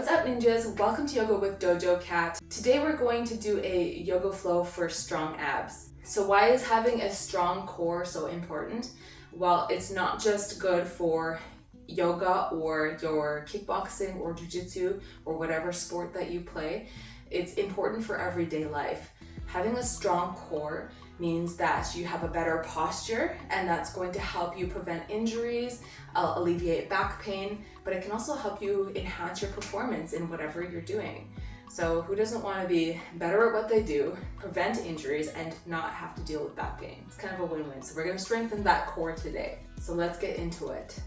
What's up, ninjas? Welcome to Yoga with Dojo Cat. Today we're going to do a yoga flow for strong abs. So why is having a strong core so important? Well, it's not just good for yoga or your kickboxing or jiu-jitsu or whatever sport that you play. It's important for everyday life. Having a strong core means that you have a better posture, and that's going to help you prevent injuries, alleviate back pain, but it can also help you enhance your performance in whatever you're doing. So who doesn't want to be better at what they do, prevent injuries, and not have to deal with back pain? It's kind of a win-win. So we're going to strengthen that core today. So let's get into it.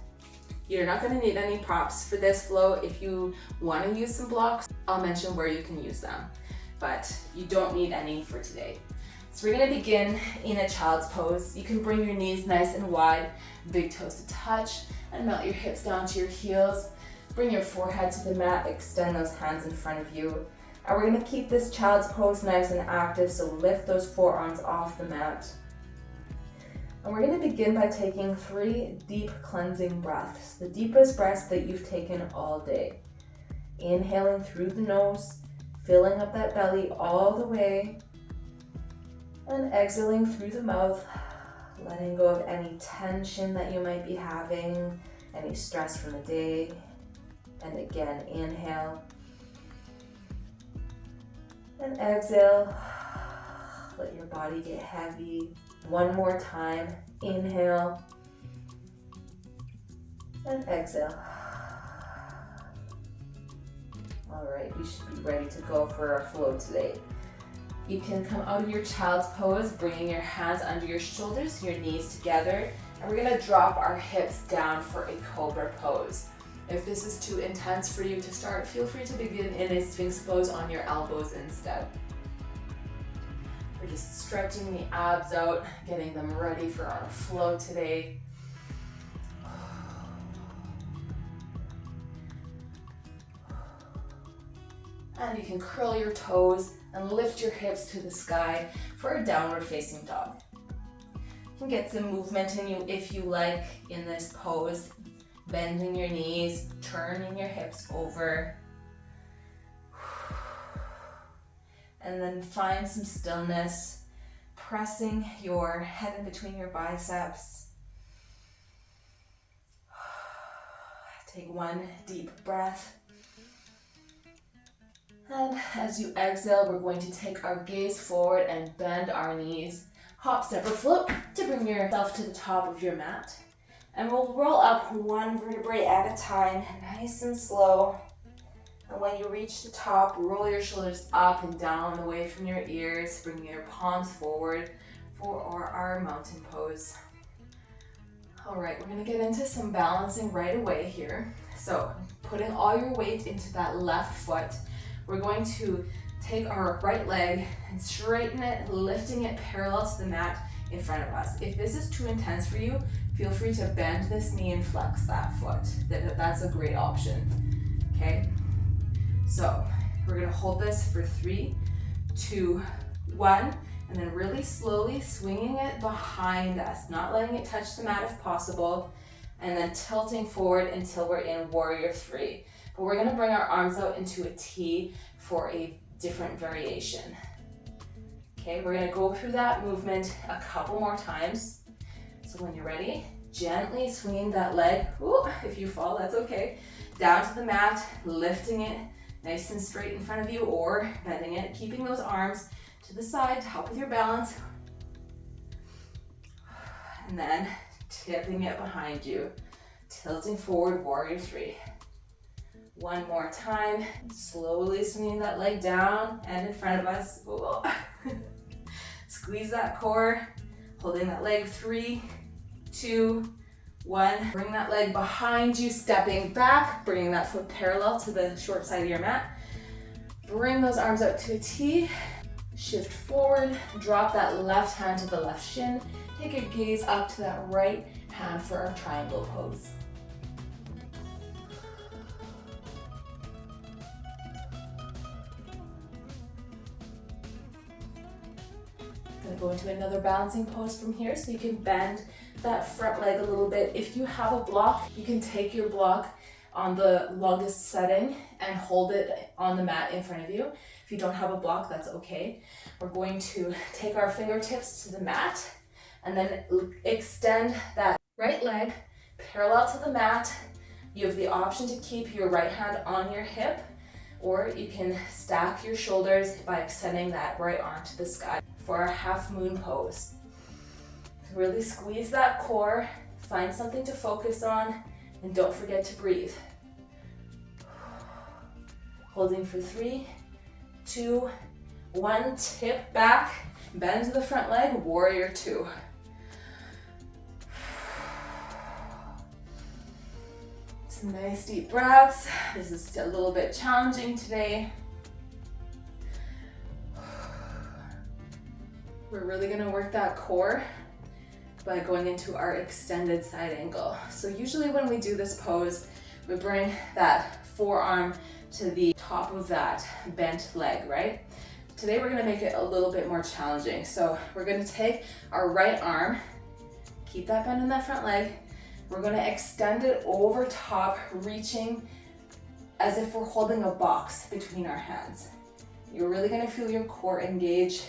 You're not going to need any props for this flow. If you want to use some blocks, I'll mention where you can use them, but you don't need any for today. So we're going to begin in a child's pose. You can bring your knees nice and wide, big toes to touch, and melt your hips down to your heels. Bring your forehead to the mat, extend those hands in front of you. And we're going to keep this child's pose nice and active, so lift those forearms off the mat. And we're going to begin by taking 3 deep cleansing breaths, the deepest breaths that you've taken all day. Inhaling through the nose, filling up that belly all the way, and exhaling through the mouth, letting go of any tension that you might be having, any stress from the day. And again, inhale and exhale. Let your body get heavy. One more time, inhale and exhale. All right, we should be ready to go for our flow today. You can come out of your child's pose, bringing your hands under your shoulders, your knees together, and we're gonna drop our hips down for a cobra pose. If this is too intense for you to start, feel free to begin in a sphinx pose on your elbows instead. We're just stretching the abs out, getting them ready for our flow today. And you can curl your toes and lift your hips to the sky for a downward facing dog. You can get some movement in you if you like in this pose, bending your knees, turning your hips over. And then find some stillness, pressing your head in between your biceps. Take one deep breath. And as you exhale, we're going to take our gaze forward and bend our knees. Hop, step, or float to bring yourself to the top of your mat. And we'll roll up one vertebrae at a time, nice and slow. And when you reach the top, roll your shoulders up and down away from your ears, bringing your palms forward for our mountain pose. All right, we're gonna get into some balancing right away here. So putting all your weight into that left foot, we're going to take our right leg and straighten it, lifting it parallel to the mat in front of us. If this is too intense for you, feel free to bend this knee and flex that foot. That's a great option, okay? So we're gonna hold this for 3, 2, 1, and then really slowly swinging it behind us, not letting it touch the mat if possible, and then tilting forward until we're in warrior 3. But we're gonna bring our arms out into a T for a different variation. Okay, we're gonna go through that movement a couple more times. So when you're ready, gently swinging that leg, ooh, if you fall, that's okay, down to the mat, lifting it nice and straight in front of you or bending it, keeping those arms to the side to help with your balance. And then tipping it behind you, tilting forward, warrior 3. One more time, slowly swinging that leg down and in front of us. Ooh. Squeeze that core, holding that leg, 3, 2, 1. Bring that leg behind you, stepping back, bringing that foot parallel to the short side of your mat. Bring those arms out to a T, shift forward, drop that left hand to the left shin. Take your gaze up to that right hand for our triangle pose. Gonna go into another balancing pose from here, so you can bend that front leg a little bit. If you have a block, you can take your block on the longest setting and hold it on the mat in front of you. If you don't have a block, that's okay. We're going to take our fingertips to the mat and then extend that right leg parallel to the mat. You have the option to keep your right hand on your hip, or you can stack your shoulders by extending that right arm to the sky for our half moon pose. Really squeeze that core, find something to focus on, and don't forget to breathe. Holding for 3, 2, 1, tip back, bend to the front leg, warrior 2. Some nice deep breaths. This is a little bit challenging today. We're really gonna work that core by going into our extended side angle. So usually when we do this pose, we bring that forearm to the top of that bent leg, right? Today we're gonna make it a little bit more challenging. So we're gonna take our right arm, keep that bend in that front leg. We're gonna extend it over top, reaching as if we're holding a box between our hands. You're really gonna feel your core engage.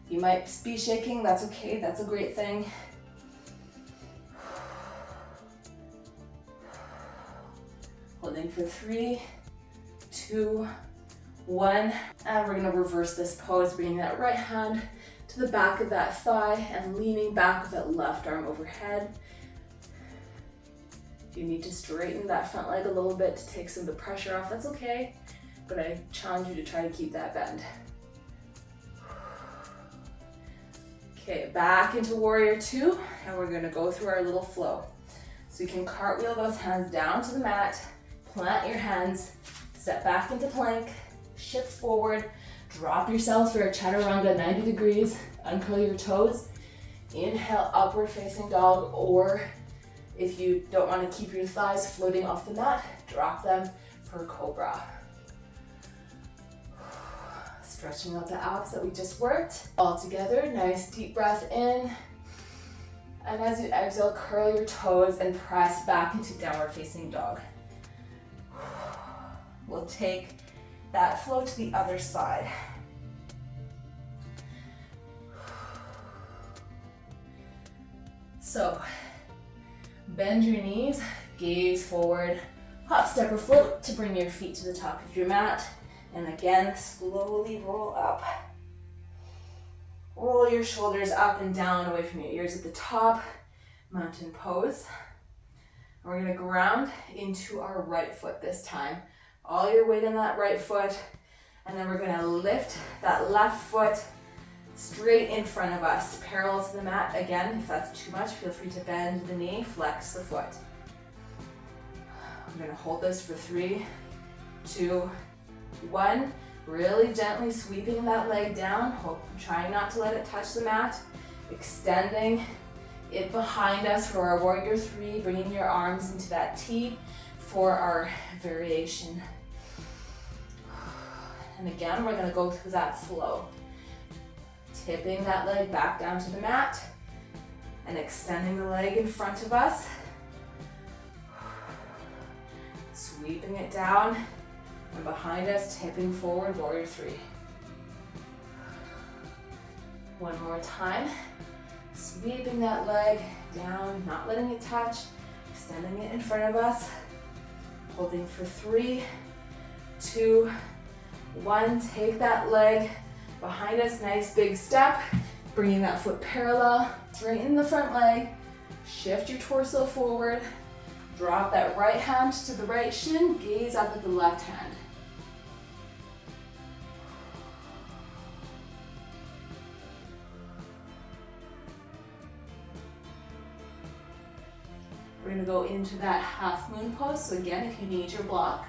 You might be shaking, that's okay, that's a great thing. Holding for 3, 2, 1, and we're gonna reverse this pose, bringing that right hand to the back of that thigh and leaning back with that left arm overhead. If you need to straighten that front leg a little bit to take some of the pressure off, that's okay, but I challenge you to try to keep that bend. Okay, back into warrior 2, and we're gonna go through our little flow. So you can cartwheel those hands down to the mat, plant your hands, step back into plank, shift forward, drop yourself for a chaturanga 90 degrees, uncurl your toes, inhale, upward facing dog, or if you don't want to keep your thighs floating off the mat, drop them for cobra. Stretching out the abs that we just worked. All together, nice deep breath in. And as you exhale, curl your toes and press back into downward facing dog. We'll take that flow to the other side. So, bend your knees, gaze forward, hop, step, or float to bring your feet to the top of your mat. And again, slowly roll up. Roll your shoulders up and down away from your ears at the top, mountain pose. And we're gonna ground into our right foot this time. All your weight in that right foot, and then we're gonna lift that left foot straight in front of us, parallel to the mat. Again, if that's too much, feel free to bend the knee, flex the foot. I'm gonna hold this for 3, 2, 1. Really gently sweeping that leg down, trying not to let it touch the mat, extending it behind us for our warrior 3, bringing your arms into that T for our variation. And again, we're gonna go through that flow. Tipping that leg back down to the mat and extending the leg in front of us. Sweeping it down and behind us, tipping forward, warrior 3. One more time. Sweeping that leg down, not letting it touch, extending it in front of us. Holding for 3, 2, 1. Take that leg behind us, nice big step, bringing that foot parallel, straighten the front leg, shift your torso forward, drop that right hand to the right shin, gaze up at the left hand. We're gonna go into that half moon pose. So again, if you need your block,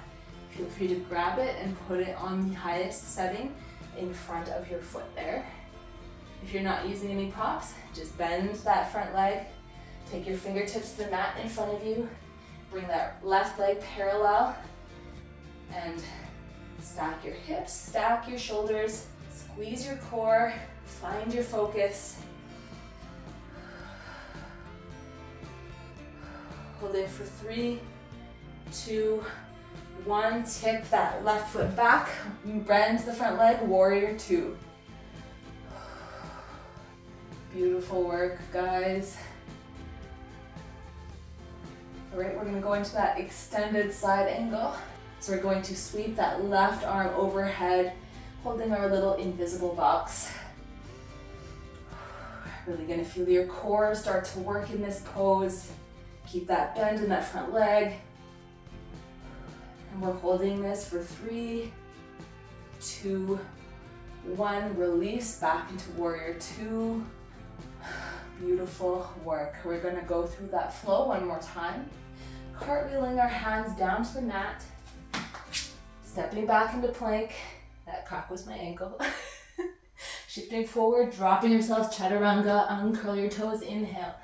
feel free to grab it and put it on the highest setting in front of your foot there. If you're not using any props, just bend that front leg, take your fingertips to the mat in front of you, bring that left leg parallel, and stack your hips, stack your shoulders, squeeze your core, find your focus. Hold it for 3, 2, 1. Tip that left foot back, bend the front leg, warrior 2. Beautiful work, guys. All right, we're gonna go into that extended side angle. So we're going to sweep that left arm overhead, holding our little invisible box. Really gonna feel your core start to work in this pose. Keep that bend in that front leg. And we're holding this for 3, 2, 1. Release back into warrior 2. Beautiful work. We're gonna go through that flow one more time. Cartwheeling our hands down to the mat. Stepping back into plank. That crack was my ankle. Shifting forward, dropping yourselves, chaturanga, uncurl your toes, inhale.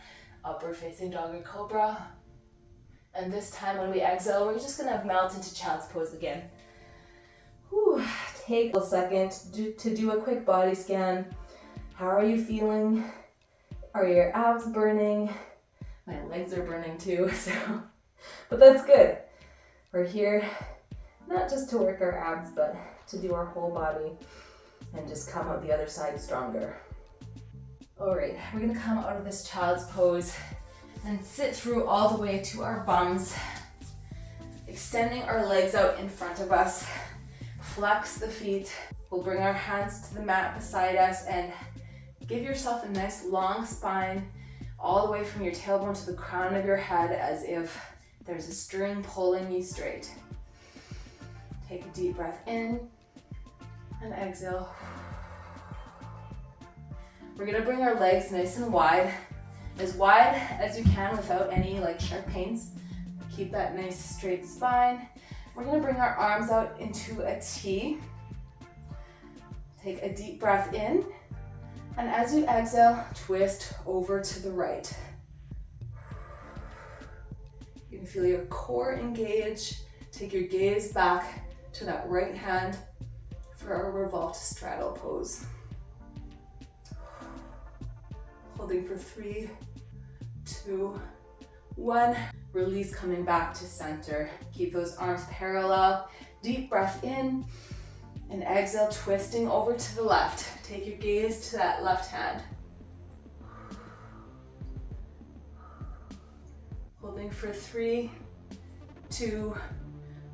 Upward facing dog or cobra. And this time when we exhale, we're just gonna melt into child's pose again. Whew. Take a second to do a quick body scan. How are you feeling? Are your abs burning? My legs are burning too, but that's good. We're here not just to work our abs, but to do our whole body and just come out the other side stronger. All right, we're gonna come out of this child's pose and sit through all the way to our bums, extending our legs out in front of us. Flex the feet. We'll bring our hands to the mat beside us and give yourself a nice long spine all the way from your tailbone to the crown of your head, as if there's a string pulling you straight. Take a deep breath in and exhale. We're gonna bring our legs nice and wide as you can without any sharp pains. Keep that nice straight spine. We're gonna bring our arms out into a T. Take a deep breath in, and as you exhale, twist over to the right. You can feel your core engage. Take your gaze back to that right hand for our revolved straddle pose. Holding for 3, 2, 1. Release, coming back to center. Keep those arms parallel. Deep breath in, and exhale, twisting over to the left. Take your gaze to that left hand. Holding for 3, 2,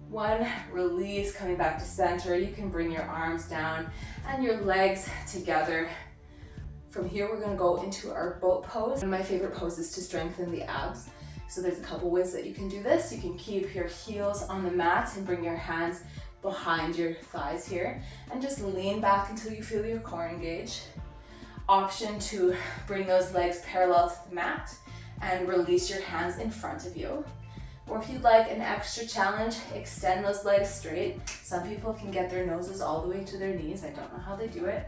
1. Release, coming back to center. You can bring your arms down and your legs together. From here, we're gonna go into our boat pose. One of my favorite poses to strengthen the abs. So there's a couple ways that you can do this. You can keep your heels on the mat and bring your hands behind your thighs here and just lean back until you feel your core engage. Option to bring those legs parallel to the mat and release your hands in front of you. Or if you'd like an extra challenge, extend those legs straight. Some people can get their noses all the way to their knees. I don't know how they do it.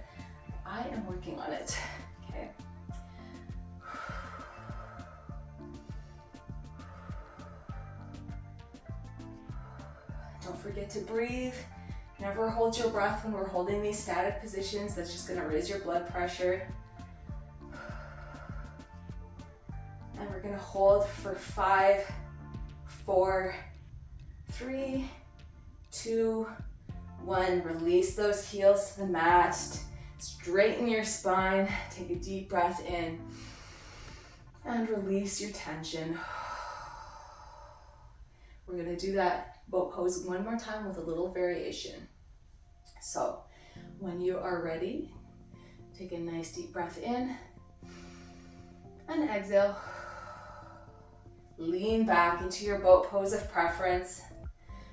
I am working on it. Okay. Don't forget to breathe. Never hold your breath when we're holding these static positions. That's just gonna raise your blood pressure. And we're gonna hold for 5, 4, 3, 2, 1. Release those heels to the mat. Straighten your spine. Take a deep breath in and release your tension. We're gonna do that boat pose one more time with a little variation. So when you are ready, take a nice deep breath in and exhale. Lean back into your boat pose of preference.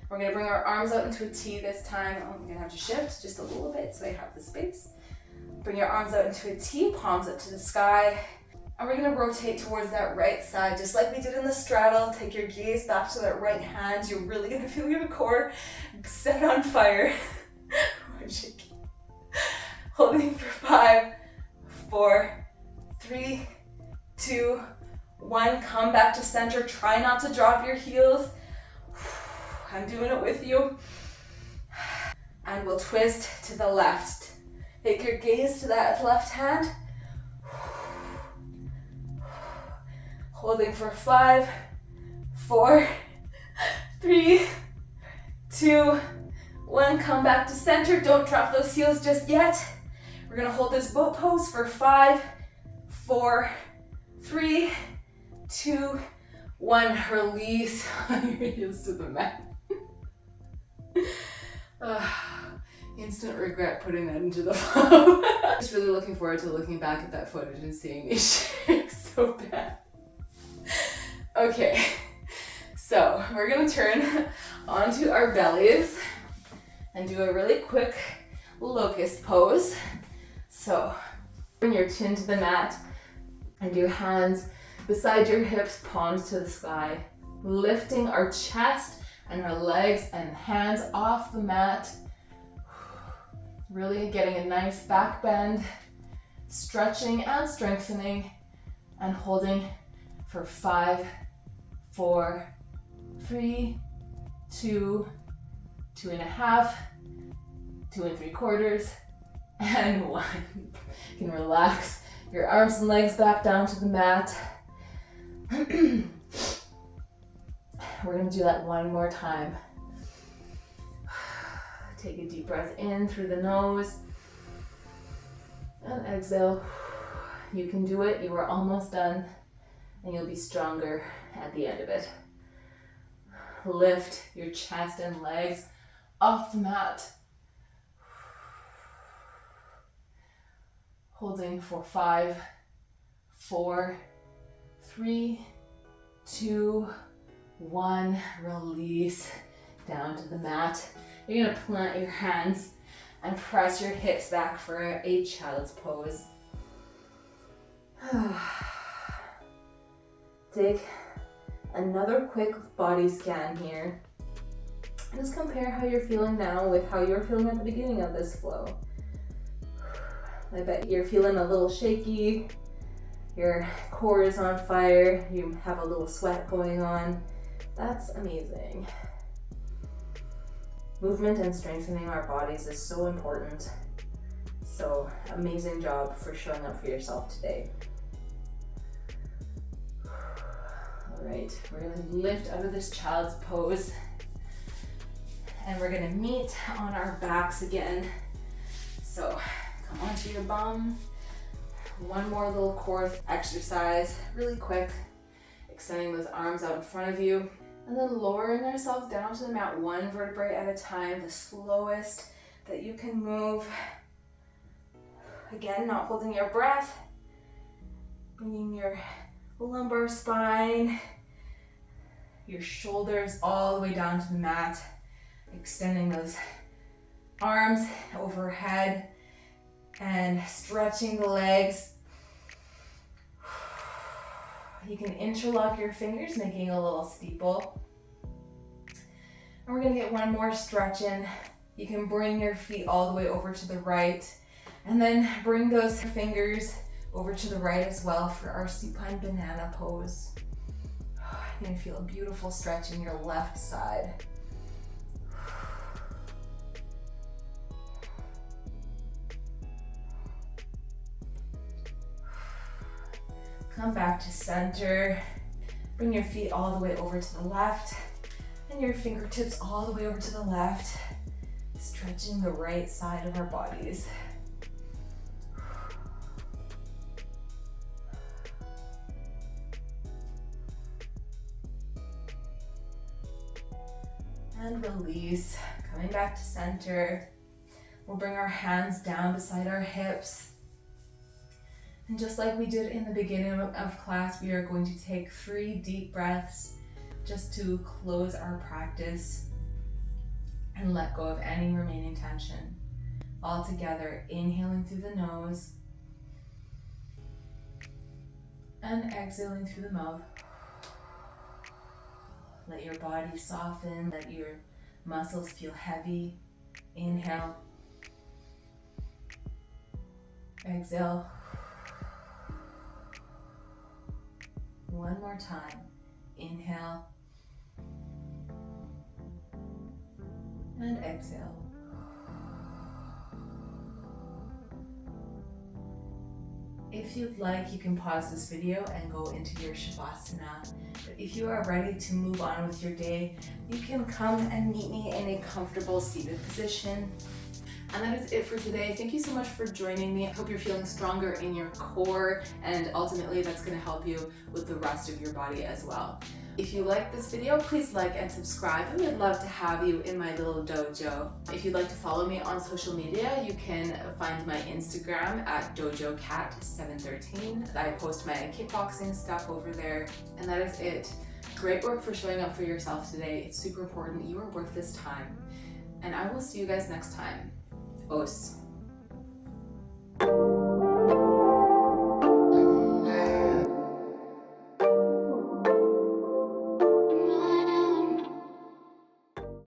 We're gonna bring our arms out into a T this time. I'm gonna have to shift just a little bit so I have the space. Bring your arms out into a T, palms up to the sky. And we're gonna rotate towards that right side, just like we did in the straddle. Take your gaze back to that right hand. You're really gonna feel your core set on fire. Holding for 5, 4, 3, 2, 1. Come back to center. Try not to drop your heels. I'm doing it with you. And we'll twist to the left. Take your gaze to that left hand. Holding for 5, 4, 3, 2, 1. Come back to center. Don't drop those heels just yet. We're gonna hold this boat pose for 5, 4, 3, 2, 1. Release your heels to the mat. Instant regret putting that into the flow. Just really looking forward to looking back at that footage and seeing me shake so bad. Okay, so we're gonna turn onto our bellies and do a really quick locust pose. So bring your chin to the mat and your hands beside your hips, palms to the sky, lifting our chest and our legs and hands off the mat. Really getting a nice back bend, stretching and strengthening, and holding for 5, 4, 3, 2, 2.5, 2 3/4, and 1. You can relax your arms and legs back down to the mat. We're gonna do that one more time. Take a deep breath in through the nose and exhale. You can do it. You are almost done, and you'll be stronger at the end of it. Lift your chest and legs off the mat. Holding for 5, 4, 3, 2, 1. Release down to the mat. You're gonna plant your hands and press your hips back for a child's pose. Take another quick body scan here. Just compare how you're feeling now with how you were feeling at the beginning of this flow. I bet you're feeling a little shaky, your core is on fire, you have a little sweat going on. That's amazing. Movement and strengthening our bodies is so important. So amazing job for showing up for yourself today. All right, we're gonna lift out of this child's pose and we're gonna meet on our backs again. So come onto your bum. One more little core exercise, really quick. Extending those arms out in front of you. And then lowering ourselves down to the mat, 1 vertebrae at a time, the slowest that you can move. Again, not holding your breath. Bringing your lumbar spine, your shoulders all the way down to the mat. Extending those arms overhead and stretching the legs. You can interlock your fingers, making a little steeple. And we're gonna get one more stretch in. You can bring your feet all the way over to the right, and then bring those fingers over to the right as well for our supine banana pose. You're gonna feel a beautiful stretch in your left side. Come back to center. Bring your feet all the way over to the left and your fingertips all the way over to the left, stretching the right side of our bodies. And release, coming back to center. We'll bring our hands down beside our hips. And just like we did in the beginning of class, we are going to take 3 deep breaths just to close our practice and let go of any remaining tension. All together, inhaling through the nose and exhaling through the mouth. Let your body soften, let your muscles feel heavy. Inhale. Exhale. One more time. Inhale. And exhale. If you'd like, you can pause this video and go into your Shavasana. But if you are ready to move on with your day, you can come and meet me in a comfortable seated position. And that is it for today. Thank you so much for joining me. I hope you're feeling stronger in your core, and ultimately that's going to help you with the rest of your body as well. If you like this video, please like and subscribe, and we'd love to have you in my little dojo. If you'd like to follow me on social media, you can find my Instagram at dojocat713. I post my kickboxing stuff over there, and that is it. Great work for showing up for yourself today. It's super important. You are worth this time. And I will see you guys next time. Os.